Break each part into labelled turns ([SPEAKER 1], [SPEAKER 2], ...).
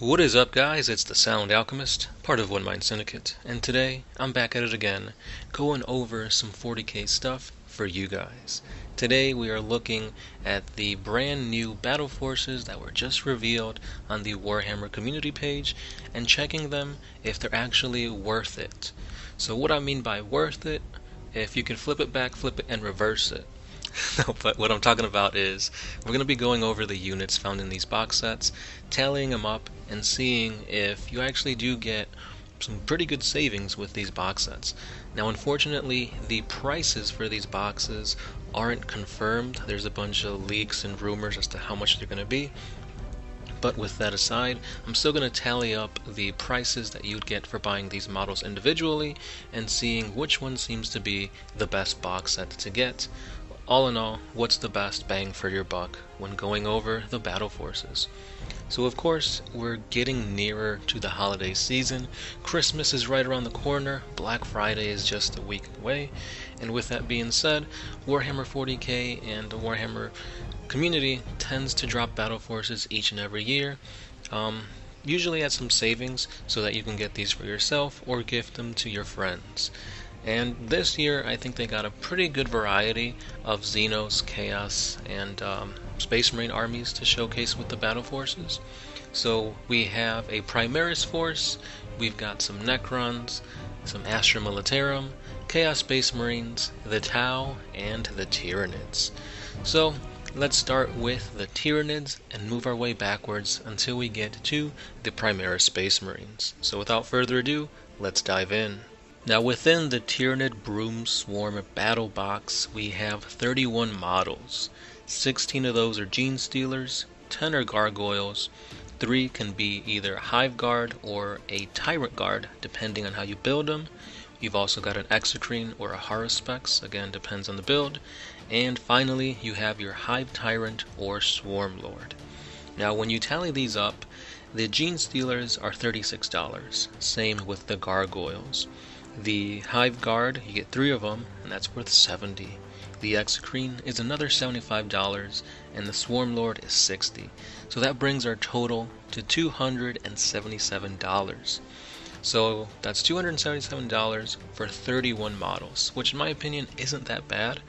[SPEAKER 1] What is up, guys? It's the Sound Alchemist, part of One Mind Syndicate, and today I'm back at it again, going over some 40k stuff for you guys. Today we are looking at the brand new battle forces that were just revealed on the Warhammer community page and checking them if they're actually worth it. So what I mean by worth it, if you can flip it back, flip it, and reverse it. No, but what I'm talking about is we're going to be going over the units found in these box sets, tallying them up, and seeing if you actually do get some pretty good savings with these box sets. Now, unfortunately, the prices for these boxes aren't confirmed. There's a bunch of leaks and rumors as to how much they're going to be. But with that aside, I'm still going to tally up the prices that you'd get for buying these models individually and seeing which one seems to be the best box set to get. All in all, what's the best bang for your buck when going over the battle forces? So of course, we're getting nearer to the holiday season. Christmas is right around the corner, Black Friday is just a week away, and with that being said, Warhammer 40k and the Warhammer community tends to drop battle forces each and every year, usually at some savings so that you can get these for yourself or gift them to your friends. And this year, I think they got a pretty good variety of Xenos, Chaos, and Space Marine armies to showcase with the battle forces. So we have a Primaris force, we've got some Necrons, some Astra Militarum, Chaos Space Marines, the Tau, and the Tyranids. So let's start with the Tyranids and move our way backwards until we get to the Primaris Space Marines. So without further ado, let's dive in. Now within the Tyranid Broom Swarm battle box, we have 31 models. 16 of those are Gene Stealers, 10 are Gargoyles, 3 can be either Hive Guard or a Tyrant Guard, depending on how you build them. You've also got an Exocrine or a Haruspex, again depends on the build. And finally, you have your Hive Tyrant or Swarm Lord. Now when you tally these up, the Gene Stealers are $36, same with the Gargoyles. The Hive Guard, you get 3 of them, and that's worth $70. The Exocrine is another $75, and the Swarm Lord is $60. So that brings our total to $277. So that's $277 for 31 models, which in my opinion isn't that bad.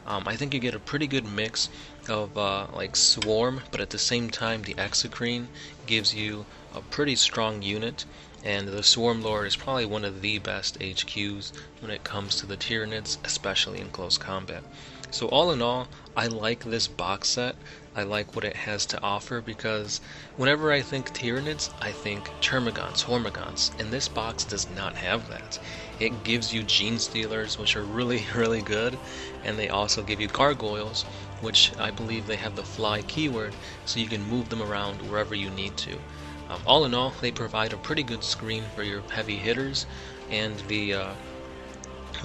[SPEAKER 1] I think you get a pretty good mix of like Swarm, but at the same time the Exocrine gives you a pretty strong unit. And the Swarm Lord is probably one of the best HQs when it comes to the Tyranids, especially in close combat. So all in all, I like this box set. I like what it has to offer because whenever I think Tyranids, I think Termagants, Hormagants, and this box does not have that. It gives you Gene Stealers, which are really, really good, and they also give you Gargoyles, which I believe they have the fly keyword, so you can move them around wherever you need to. All in all, they provide a pretty good screen for your heavy hitters, and the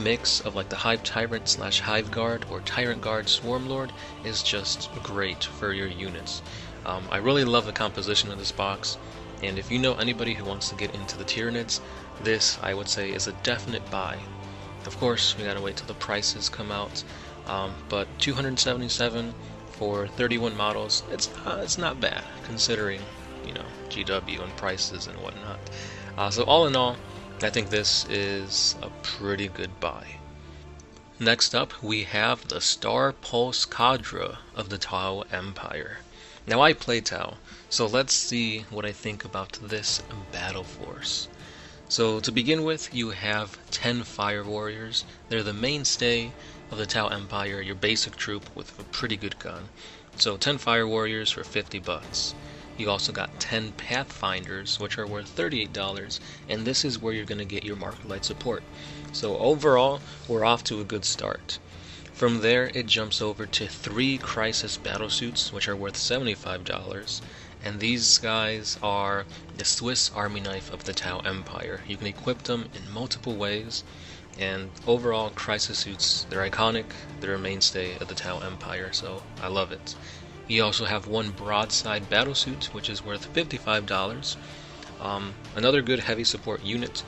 [SPEAKER 1] mix of like the Hive Tyrant / Hive Guard or Tyrant Guard Swarm Lord is just great for your units. I really love the composition of this box, and if you know anybody who wants to get into the Tyranids, this I would say is a definite buy. Of course, we gotta wait till the prices come out, but $277 for 31 models, it's not bad considering, you know, GW and prices and whatnot. So all in all, I think this is a pretty good buy. Next up, we have the Starpulse Cadre of the Tau Empire. Now I play Tau, so let's see what I think about this battle force. So to begin with, you have 10 Fire Warriors. They're the mainstay of the Tau Empire, your basic troop with a pretty good gun. So 10 Fire Warriors for $50. You also got 10 Pathfinders, which are worth $38, and this is where you're going to get your Marker Light support. So overall, we're off to a good start. From there, it jumps over to 3 Crisis Battlesuits, which are worth $75, and these guys are the Swiss Army knife of the Tau Empire. You can equip them in multiple ways, and overall, Crisis suits, they're iconic, they're a mainstay of the Tau Empire, so I love it. You also have 1 Broadside Battlesuit, which is worth $55. Another good heavy support unit.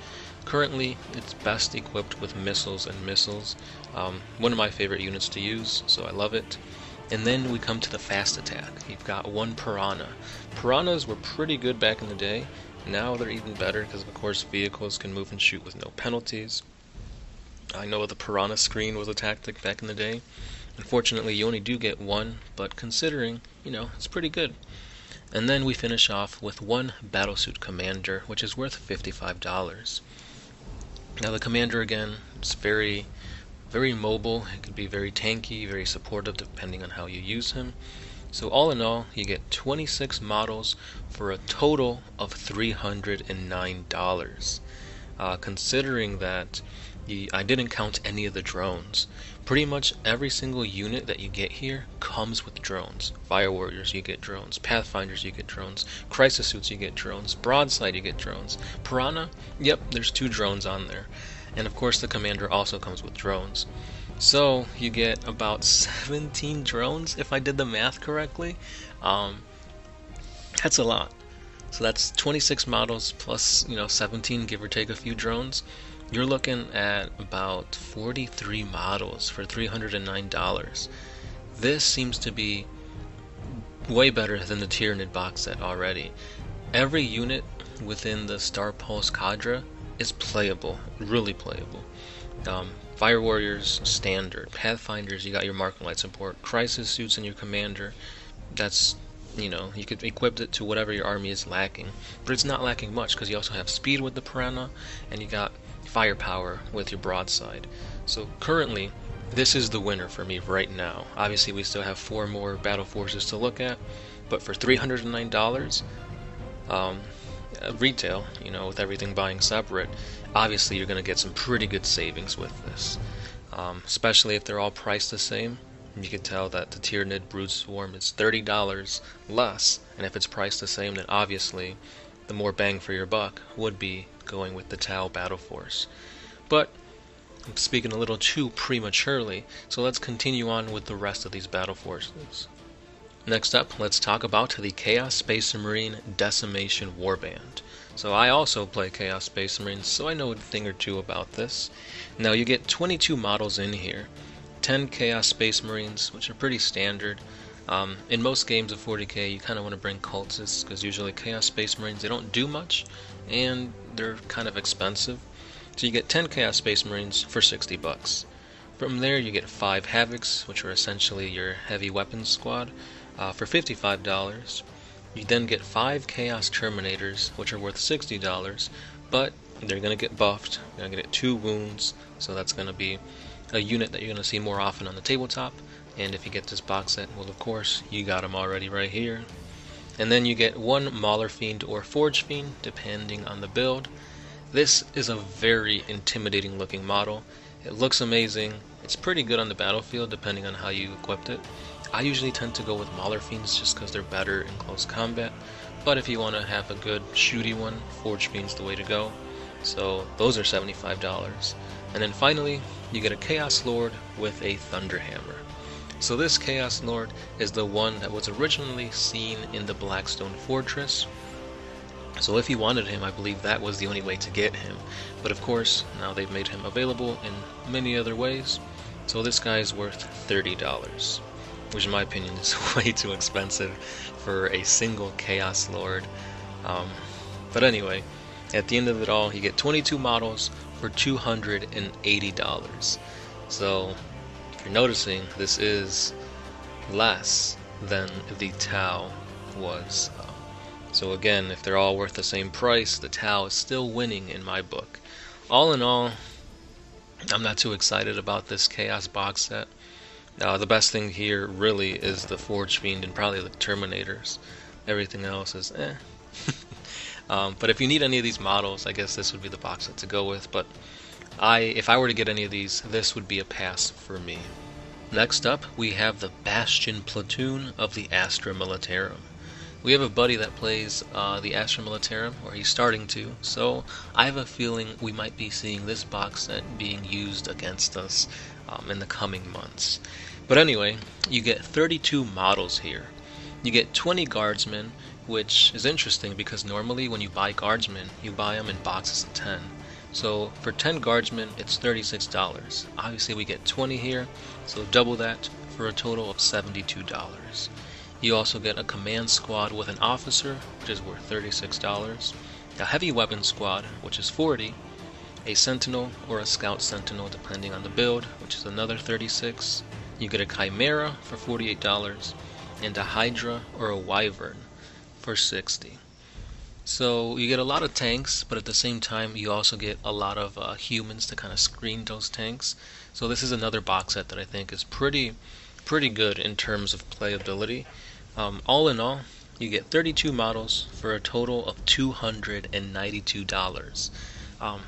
[SPEAKER 1] Currently, it's best equipped with missiles and missiles. One of my favorite units to use, so I love it. And then we come to the fast attack. You've got one Piranha. Piranhas were pretty good back in the day. Now they're even better because, of course, vehicles can move and shoot with no penalties. I know the Piranha screen was a tactic back in the day. Unfortunately, you only do get one, but considering, it's pretty good. And then we finish off with one Battlesuit Commander, which is worth $55. Now the Commander, again, is very mobile. It could be very tanky, very supportive, depending on how you use him. So all in all, you get 26 models for a total of $309. Considering that I didn't count any of the drones. Pretty much every single unit that you get here comes with drones. Fire Warriors, you get drones. Pathfinders, you get drones. Crisis Suits, you get drones. Broadside, you get drones. Piranha, yep, there's 2 drones on there. And of course the Commander also comes with drones. So you get about 17 drones, if I did the math correctly. That's a lot. So that's 26 models plus, 17, give or take a few drones. You're looking at about 43 models for $309. This seems to be way better than the Tyranid box set already. Every unit within the Starpulse cadre is playable, really playable. Fire Warriors, standard. Pathfinders, you got your Mark and Light support. Crisis Suits and your Commander, that's, you could equip it to whatever your army is lacking. But it's not lacking much because you also have speed with the Piranha, and you got firepower with your broadside. So currently, this is the winner for me right now. Obviously, we still have 4 more Battle Forces to look at, but for $309, retail, with everything buying separate, obviously you're going to get some pretty good savings with this. Especially if they're all priced the same. You can tell that the Tyranid Brood Swarm is $30 less, and if it's priced the same, then obviously the more bang for your buck would be going with the Tau Battle Force. But I'm speaking a little too prematurely, so let's continue on with the rest of these Battle Forces. Next up, let's talk about the Chaos Space Marine Decimation Warband. So I also play Chaos Space Marines, so I know a thing or two about this. Now you get 22 models in here. 10 Chaos Space Marines, which are pretty standard. In most games of 40k, you kind of want to bring cultists, because usually Chaos Space Marines, they don't do much, and they're kind of expensive. So you get 10 Chaos Space Marines for $60. From there, you get 5 Havocs, which are essentially your heavy weapons squad, for $55. You then get 5 Chaos Terminators, which are worth $60, but they're going to get buffed. You're going to get 2 wounds, so that's going to be a unit that you're going to see more often on the tabletop. And if you get this box set, well, of course, you got them already right here. And then you get 1 Mauler Fiend or Forge Fiend, depending on the build. This is a very intimidating looking model. It looks amazing. It's pretty good on the battlefield, depending on how you equipped it. I usually tend to go with Mauler Fiends just because they're better in close combat. But if you want to have a good shooty one, Forge Fiend's the way to go. So those are $75. And then finally, you get a Chaos Lord with a Thunderhammer. So this Chaos Lord is the one that was originally seen in the Blackstone Fortress. So if you wanted him, I believe that was the only way to get him. But of course, now they've made him available in many other ways. So this guy is worth $30, which in my opinion is way too expensive for a single Chaos Lord. But anyway, at the end of it all, you get 22 models for $280. So if you're noticing, this is less than the Tau was. So again, if they're all worth the same price, the Tau is still winning in my book. All in all, I'm not too excited about this Chaos box set. The best thing here really is the Forge Fiend and probably the Terminators. Everything else is eh. But if you need any of these models, I guess this would be the box set to go with. But if I were to get any of these, this would be a pass for me. Next up, we have the Bastion Platoon of the Astra Militarum. We have a buddy that plays the Astra Militarum, or he's starting to, so I have a feeling we might be seeing this box set being used against us in the coming months. But anyway, you get 32 models here. You get 20 Guardsmen, which is interesting because normally when you buy Guardsmen, you buy them in boxes of 10. So for 10 Guardsmen, it's $36. Obviously we get 20 here, so double that, for a total of $72. You also get a command squad with an officer, which is worth $36, a heavy weapon squad, which is $40, a sentinel or a scout sentinel depending on the build, which is another $36. You get a chimera for $48, and a hydra or a wyvern for $60. So you get a lot of tanks, but at the same time you also get a lot of humans to kind of screen those tanks. So this is another box set that I think is pretty good in terms of playability. All in all, you get 32 models for a total of $292.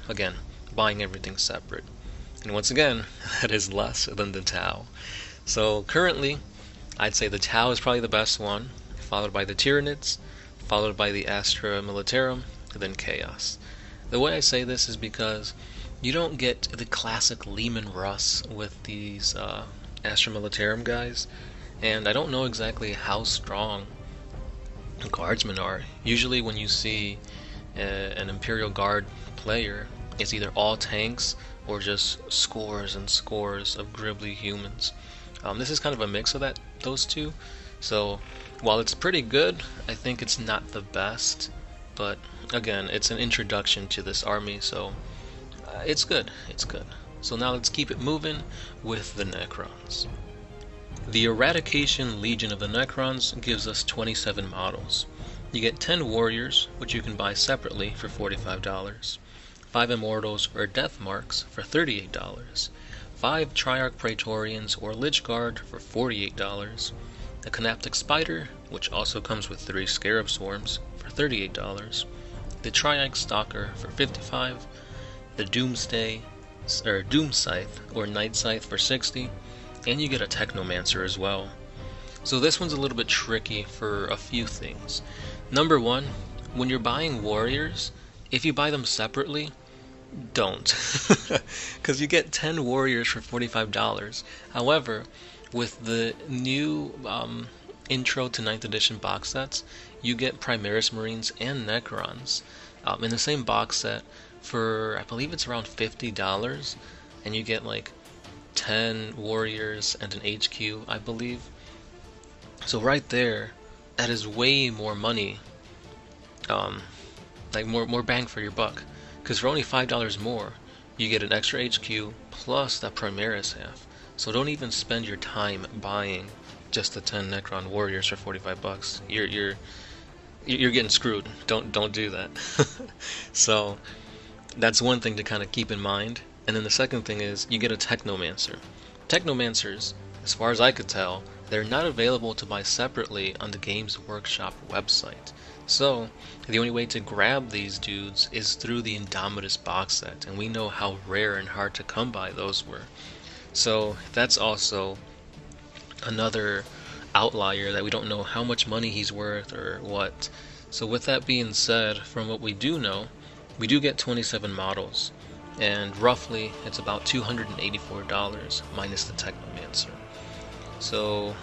[SPEAKER 1] Again, buying everything separate. And once again, that is less than the Tau. So currently, I'd say the Tau is probably the best one, followed by the Tyranids, followed by the Astra Militarum, and then Chaos. The way I say this is because you don't get the classic Lehman Russ with these Astra Militarum guys, and I don't know exactly how strong guardsmen are. Usually when you see an Imperial Guard player, it's either all tanks or just scores and scores of gribbly humans. This is kind of a mix of those two. So while it's pretty good, I think it's not the best. But again, it's an introduction to this army, so it's good. It's good. So now let's keep it moving with the Necrons. The Eradication Legion of the Necrons gives us 27 models. You get 10 warriors, which you can buy separately for $45. 5 immortals or death marks for $38. 5 Triarch Praetorians or Lich Guard for $48. A Canaptic Spider, which also comes with 3 Scarab Swarms, for $38. The Triarch Stalker for $55. The Doom Scythe or Night Scythe for $60. And you get a Technomancer as well. So this one's a little bit tricky for a few things. Number one, when you're buying warriors, if you buy them separately, don't. Because you get 10 warriors for $45. However, with the new intro to 9th edition box sets, you get Primaris Marines and Necrons in the same box set for, I believe it's around $50, and you get like 10 warriors and an HQ, I believe. So right there, that is way more money, like more bang for your buck. Because for only $5 more, you get an extra HQ plus that Primaris half. So don't even spend your time buying just the 10 Necron warriors for $45. You're getting screwed. Don't do that. So that's one thing to kind of keep in mind. And then the second thing is you get a Technomancer. Technomancers, as far as I could tell, they're not available to buy separately on the Games Workshop website. So the only way to grab these dudes is through the Indomitus box set, and we know how rare and hard to come by those were. So that's also another outlier that we don't know how much money he's worth or what. So with that being said, from what we do know, we do get 27 models, and roughly it's about $284 minus the Technomancer. So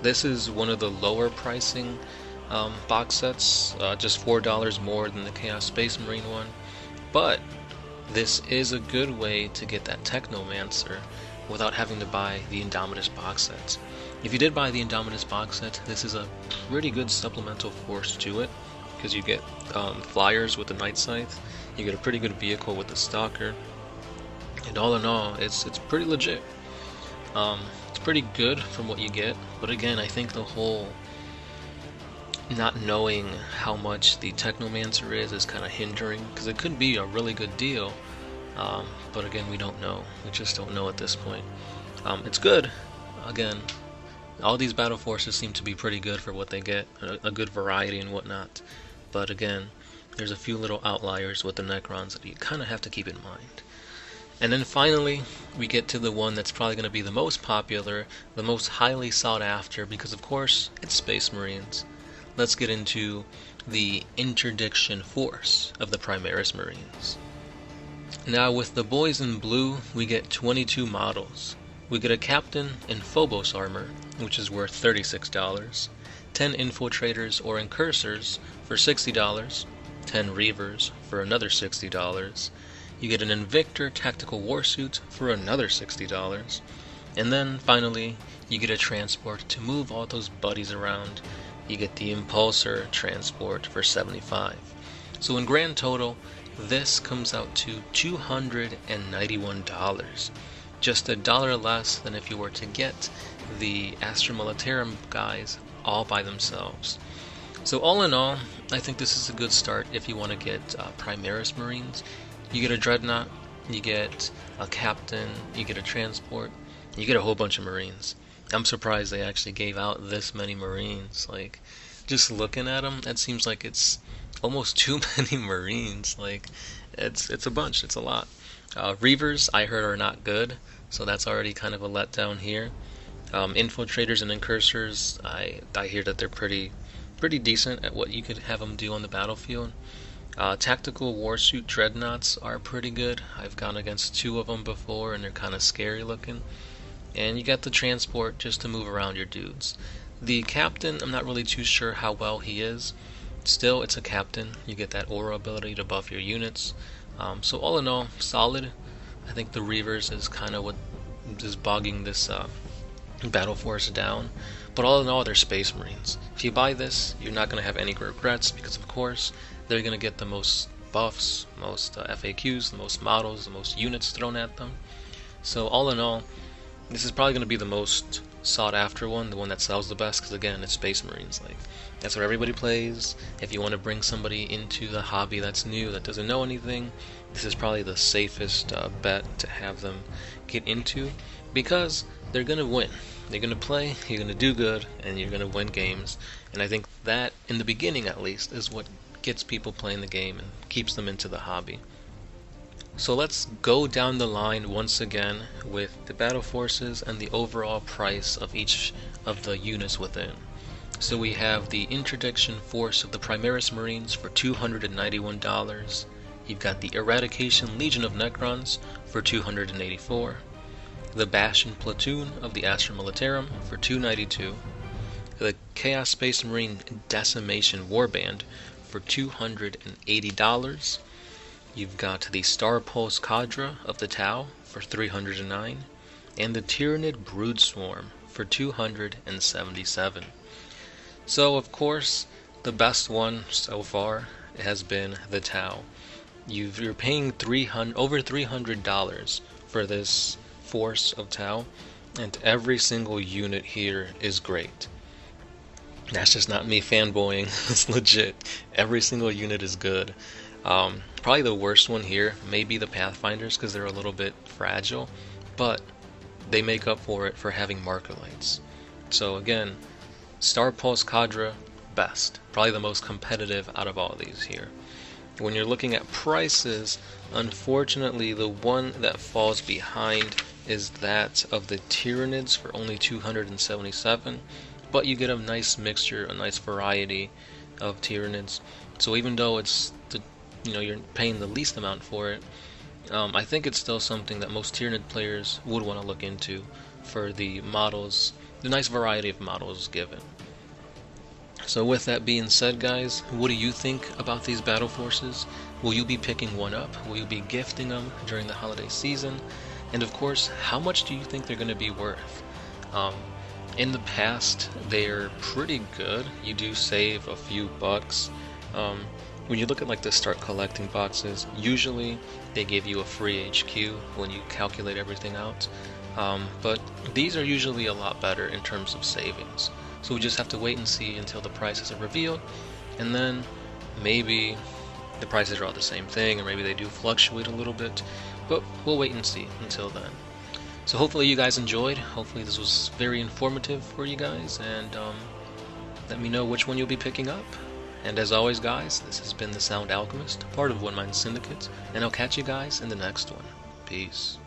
[SPEAKER 1] this is one of the lower pricing box sets, just $4 more than the Chaos Space Marine one, but this is a good way to get that Technomancer without having to buy the Indomitus box sets. If you did buy the Indomitus box set, this is a pretty good supplemental force to it, because you get flyers with the Night Scythe, you get a pretty good vehicle with the Stalker, and all in all, it's pretty legit. It's pretty good from what you get, but again, I think the whole not knowing how much the Technomancer is kind of hindering, because it could be a really good deal, but again, we don't know. We just don't know at this point. It's good. Again, all these battle forces seem to be pretty good for what they get, a good variety and whatnot, but again, there's a few little outliers with the Necrons that you kind of have to keep in mind. And then finally, we get to the one that's probably going to be the most popular, the most highly sought after, because of course, it's Space Marines. Let's get into the Interdiction Force of the Primaris Marines. Now with the boys in blue, we get 22 models. We get a Captain in Phobos armor, which is worth $36, 10 Infiltrators or Incursors for $60, 10 Reavers for another $60, you get an Invictor Tactical Warsuit for another $60, and then finally You get a transport to move all those buddies around. You get the Impulsor transport for 75. So in grand total, this comes out to $291. Just $1 less than if you were to get the Astra Militarum guys all by themselves. So all in all, I think this is a good start if you want to get Primaris Marines. You get a Dreadnought, you get a Captain, you get a Transport, you get a whole bunch of Marines. I'm surprised they actually gave out this many Marines. Like, just looking at them, it seems like it's almost too many Marines. Like, it's a bunch, it's a lot. Reavers, I heard, are not good, so that's already kind of a letdown here. Infiltrators and Incursors, I hear that they're pretty decent at what you could have them do on the battlefield. Tactical Warsuit Dreadnoughts are pretty good. I've gone against 2 of them before, and they're kind of scary looking. And you got the Transport just to move around your dudes. The Captain, I'm not really too sure how well he is. Still, it's a Captain. You get that aura ability to buff your units. So all in all, solid. I think the Reavers is kind of what is bogging this Battleforce down. But all in all, they're Space Marines. If you buy this, you're not going to have any regrets because, of course, they're going to get the most buffs, most FAQs, the most models, the most units thrown at them. So all in all, this is probably going to be the most sought after one, the one that sells the best, because again, it's Space Marines. Like, that's what everybody plays. If you want to bring somebody into the hobby that's new, that doesn't know anything, this is probably the safest bet to have them get into, because they're going to win. They're going to play, you're going to do good, and you're going to win games. And I think that, in the beginning at least, is what gets people playing the game and keeps them into the hobby. So let's go down the line once again with the battle forces and the overall price of each of the units within. So we have the Interdiction Force of the Primaris Marines for $291. You've got the Eradication Legion of Necrons for $284. The Bastion Platoon of the Astra Militarum for $292. The Chaos Space Marine Decimation Warband for $280. You've got the Starpulse Cadre of the Tau for $309, and the Tyranid Brood Swarm for $277. So, of course, the best one so far has been the Tau. You're paying over $300 for this force of Tau, and every single unit here is great. That's just not me fanboying. It's legit. Every single unit is good. Probably the worst one here may be the Pathfinders because they're a little bit fragile, but they make up for it for having marker lights. So again, Starpulse Cadre, best. Probably the most competitive out of all of these here. When you're looking at prices, unfortunately the one that falls behind is that of the Tyranids for only $277, but you get a nice mixture, a nice variety of Tyranids. So even though it's you're paying the least amount for it, I think it's still something that most Tyranid players would want to look into for the models, the nice variety of models given. So with that being said, guys, what do you think about these battle forces? Will you be picking one up? Will you be gifting them during the holiday season? And of course, how much do you think they're going to be worth? In the past, they're pretty good. You do save a few bucks. When you look at like the start collecting boxes, usually they give you a free HQ when you calculate everything out. But these are usually a lot better in terms of savings. So we just have to wait and see until the prices are revealed, and then maybe the prices are all the same thing, or maybe they do fluctuate a little bit, but we'll wait and see until then. So hopefully you guys enjoyed. Hopefully this was very informative for you guys, and let me know which one you'll be picking up. And as always, guys, this has been the Sound Alchemist, part of One Mind Syndicate, and I'll catch you guys in the next one. Peace.